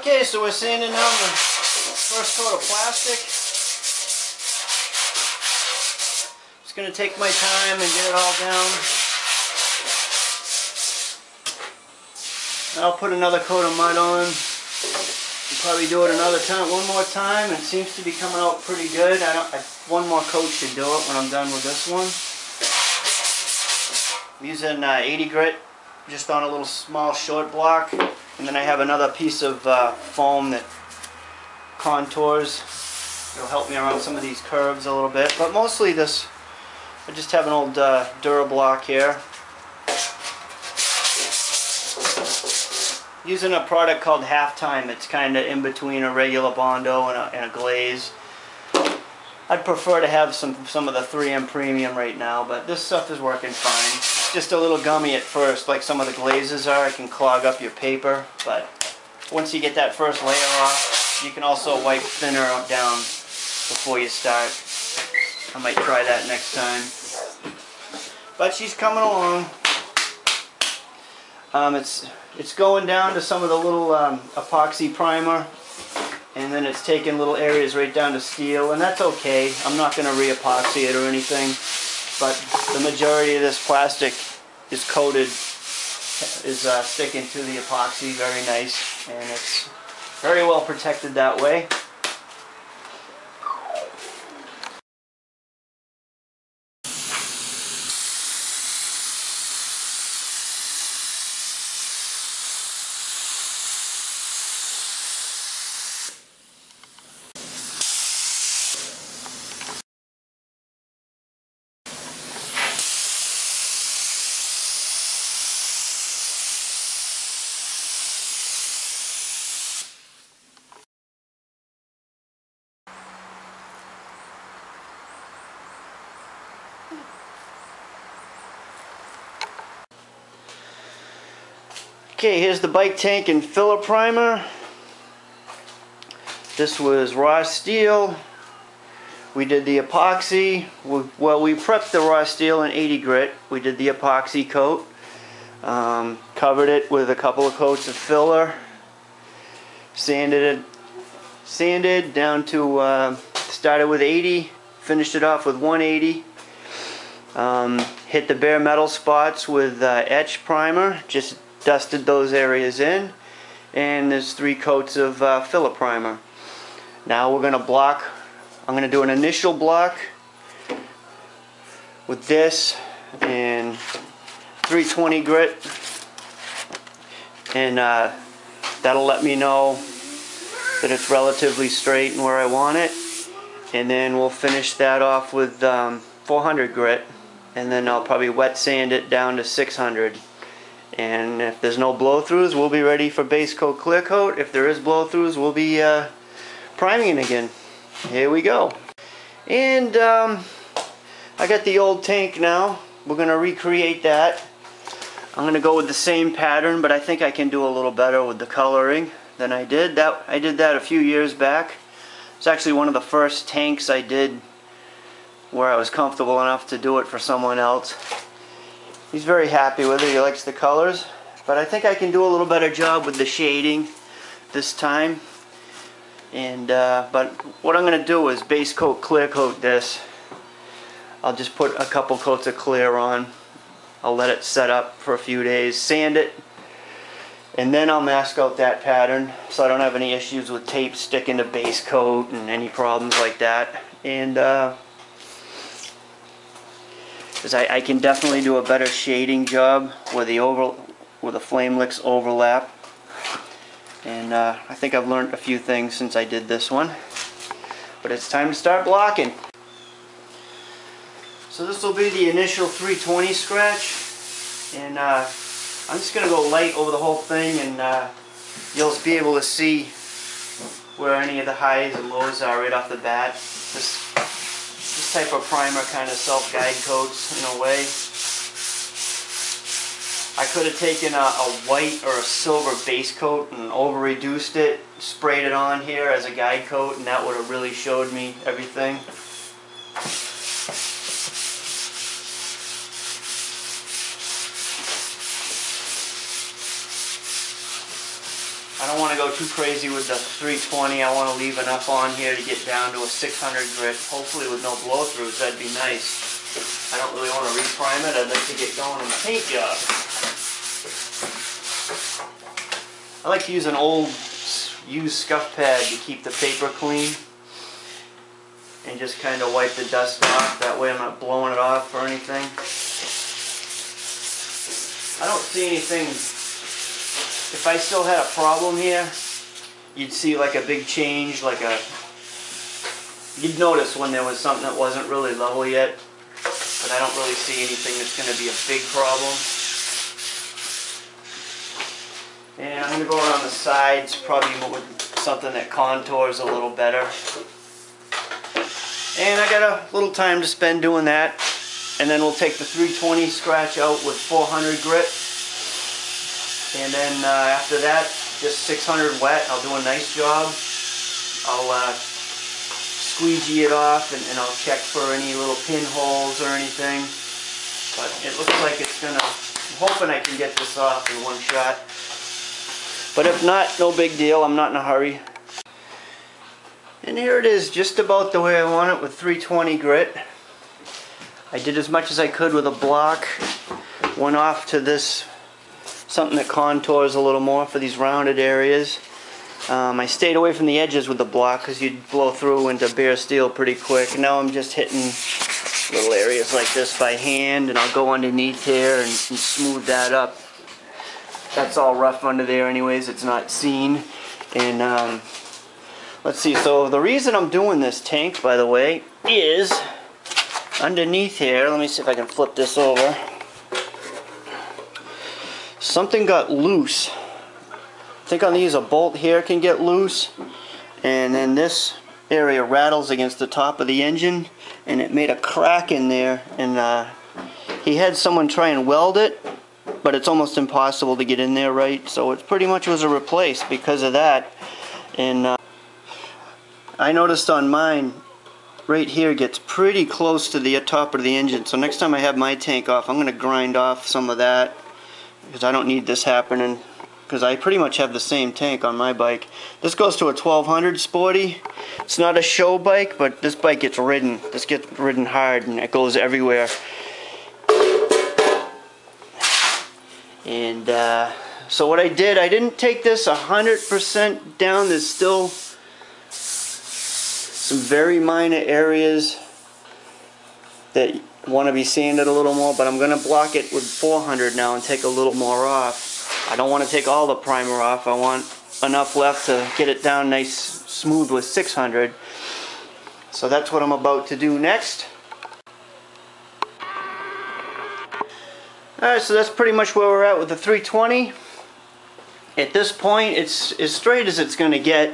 Okay, so we're sanding down the first coat of plastic. Just going to take my time and get it all down. I'll put another coat of mud on. I'll probably do it one more time. It seems to be coming out pretty good. One more coat should do it when I'm done with this one. I'm using 80 grit just on a little small short block. And then I have another piece of foam that contours. It'll help me around some of these curves a little bit. But mostly this, I just have an old Durablock here. Using a product called Halftime. It's kind of in between a regular Bondo and a glaze. I'd prefer to have some of the 3M Premium right now, but this stuff is working fine. It's just a little gummy at first, like some of the glazes are. It can clog up your paper, but once you get that first layer off, you can also wipe thinner down before you start. I might try that next time. But she's coming along. It's going down to some of the little epoxy primer, and then it's taking little areas right down to steel, and that's okay. I'm not going to re-epoxy it or anything, but the majority of this plastic is coated, sticking to the epoxy very nice, and it's very well protected that way. Okay, here's the bike tank and filler primer. This was raw steel. We did the epoxy. Well, we prepped the raw steel in 80 grit. We did the epoxy coat. Covered it with a couple of coats of filler. Sanded down to, started with 80, finished it off with 180. Hit the bare metal spots with etch primer. Just dusted those areas in, and there's 3 coats of filler primer. Now we're going to block. I'm going to do an initial block with this and 320 grit, and that'll let me know that it's relatively straight and where I want it, and then we'll finish that off with 400 grit, and then I'll probably wet sand it down to 600. And if there's no blow-throughs, we'll be ready for base coat, clear coat. If there is blow-throughs, we'll be priming again. Here we go. And I got the old tank now. We're going to recreate that. I'm going to go with the same pattern, but I think I can do a little better with the coloring than I did. I did that a few years back. It's actually one of the first tanks I did where I was comfortable enough to do it for someone else. He's very happy with it. He likes the colors, but I think I can do a little better job with the shading this time. And but what I'm going to do is base coat, clear coat this. I'll just put a couple coats of clear on. I'll let it set up for a few days, sand it, and then I'll mask out that pattern so I don't have any issues with tape sticking to base coat and any problems like that. And because I can definitely do a better shading job where the flame licks overlap. And I think I've learned a few things since I did this one. But it's time to start blocking. So this will be the initial 320 scratch. And I'm just going to go light over the whole thing, and you'll be able to see where any of the highs and lows are right off the bat. This type of primer kind of self-guide coats in a way. I could have taken a white or a silver base coat and over-reduced it, sprayed it on here as a guide coat, and that would have really showed me everything. I don't want to go too crazy with the 320. I want to leave enough on here to get down to a 600 grit, hopefully with no blow-throughs. That'd be nice. I don't really want to reprime it. I'd like to get going on the paint job. I like to use an old used scuff pad to keep the paper clean and just kind of wipe the dust off. That way I'm not blowing it off or anything. I don't see anything. If I still had a problem here, you'd see like a big change, you'd notice when there was something that wasn't really level yet, but I don't really see anything that's going to be a big problem. And I'm going to go around the sides, probably with something that contours a little better. And I got a little time to spend doing that. And then we'll take the 320 scratch out with 400 grit. And then after that, just 600 wet. I'll do a nice job. I'll squeegee it off and I'll check for any little pinholes or anything. But it looks like it's gonna, I'm hoping I can get this off in one shot. But if not, no big deal. I'm not in a hurry. And here it is, just about the way I want it with 320 grit. I did as much as I could with a block. Went off to this, something that contours a little more for these rounded areas. I stayed away from the edges with the block because you'd blow through into bare steel pretty quick. Now I'm just hitting little areas like this by hand, and I'll go underneath here and smooth that up. That's all rough under there anyways, it's not seen. And let's see, so the reason I'm doing this tank, by the way, is underneath here. Let me see if I can flip this over. Something got loose. I think on these a bolt here can get loose, and then this area rattles against the top of the engine, and it made a crack in there. And he had someone try and weld it, but it's almost impossible to get in there right, so it pretty much was a replace because of that. And I noticed on mine right here gets pretty close to the top of the engine, so next time I have my tank off, I'm going to grind off some of that because I don't need this happening, because I pretty much have the same tank on my bike. This goes to a 1200 Sporty. It's not a show bike, but this bike gets ridden. This gets ridden hard and it goes everywhere. And so what I did, I didn't take this 100% down. There's still some very minor areas that want to be sanded a little more, but I'm going to block it with 400 now and take a little more off. I don't want to take all the primer off. I want enough left to get it down nice smooth with 600. So that's what I'm about to do next. Alright, so that's pretty much where we're at with the 320. At this point, it's as straight as it's going to get.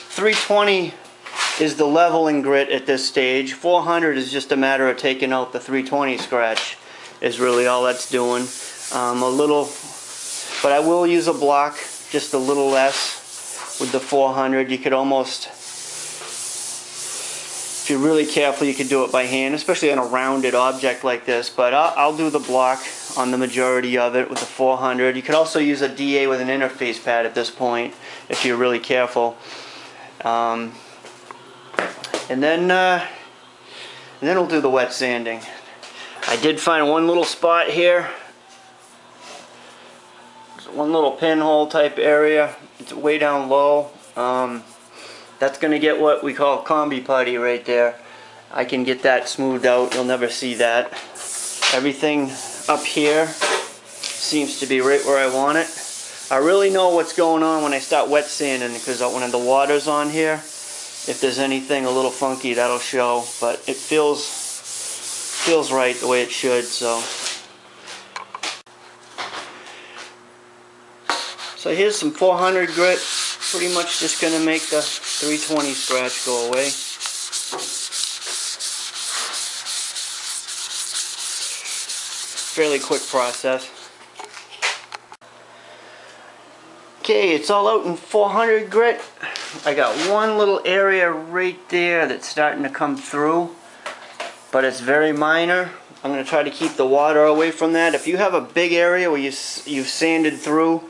320 is the leveling grit at this stage. 400 is just a matter of taking out the 320 scratch, is really all that's doing. A little, but I will use a block, just a little less with the 400. You could almost, if you're really careful, you could do it by hand, especially on a rounded object like this. But I'll do the block on the majority of it with the 400. You could also use a DA with an interface pad at this point if you're really careful. And then we'll do the wet sanding. I did find one little spot here. There's one little pinhole type area. It's way down low. That's going to get what we call combi putty right there. I can get that smoothed out. You'll never see that. Everything up here seems to be right where I want it. I really know what's going on when I start wet sanding, because when the water's on here, if there's anything a little funky, that'll show. But it feels right the way it should. So here's some 400 grit. Pretty much just going to make the 320 scratch go away. Fairly quick process. Okay, it's all out in 400 grit. I got one little area right there that's starting to come through, but it's very minor. I'm going to try to keep the water away from that. If you have a big area where you've sanded through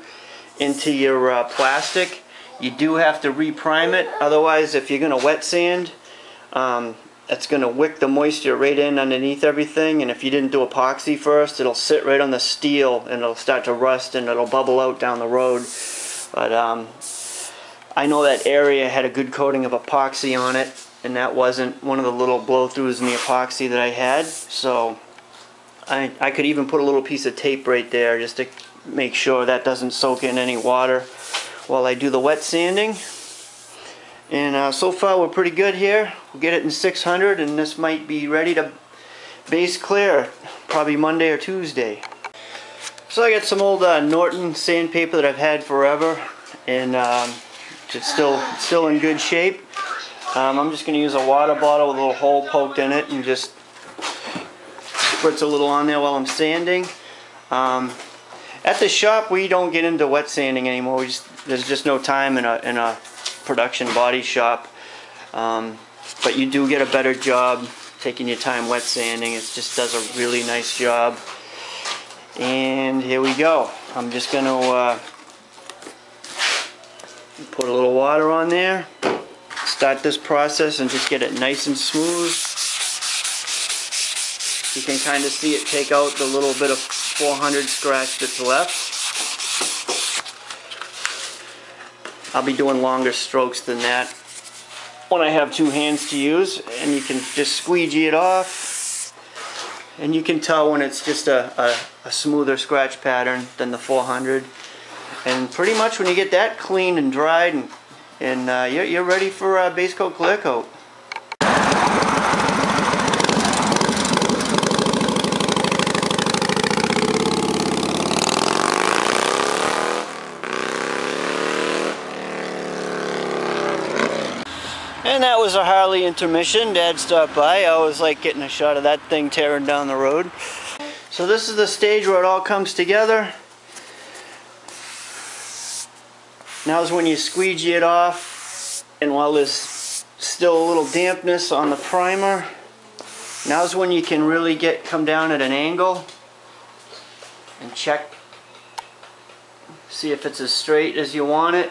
into your plastic, You do have to reprime it, otherwise if you're going to wet sand, it's going to wick the moisture right in underneath everything, and if you didn't do epoxy first, it'll sit right on the steel and it'll start to rust and it'll bubble out down the road. But I know that area had a good coating of epoxy on it, and that wasn't one of the little blow-throughs in the epoxy that I had, so I could even put a little piece of tape right there just to make sure that doesn't soak in any water while I do the wet sanding. And so far we're pretty good here. We'll get it in 600 and this might be ready to base clear probably Monday or Tuesday. So I got some old Norton sandpaper that I've had forever, and it's still in good shape. I'm just going to use a water bottle with a little hole poked in it and just spritz a little on there while I'm sanding. At the shop we don't get into wet sanding anymore. There's just no time in a production body shop. But you do get a better job taking your time wet sanding. It just does a really nice job. And here we go. I'm just going to put a little water on there, start this process and just get it nice and smooth. You can kind of see it take out the little bit of 400 scratch that's left. I'll be doing longer strokes than that when I have two hands to use, and you can just squeegee it off, and you can tell when it's just a smoother scratch pattern than the 400. And pretty much when you get that clean and dried and you're ready for base coat, clear coat. And that was a Harley intermission. Dad stopped by. I always like getting a shot of that thing tearing down the road. So this is the stage where it all comes together. Now's when you squeegee it off, and while there's still a little dampness on the primer, now's when you can really come down at an angle and check, see if it's as straight as you want it.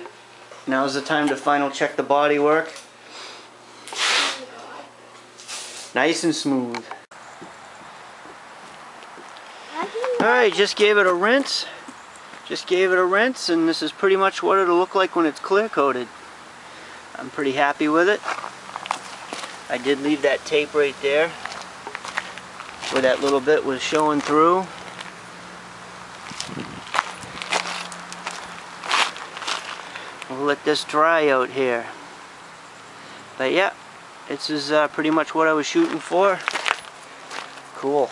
Now's the time to final check the body work. Nice and smooth. Alright, just gave it a rinse. And this is pretty much what it'll look like when it's clear coated. I'm pretty happy with it. I did leave that tape right there where that little bit was showing through. We'll let this dry out here. But yeah, this is pretty much what I was shooting for. Cool.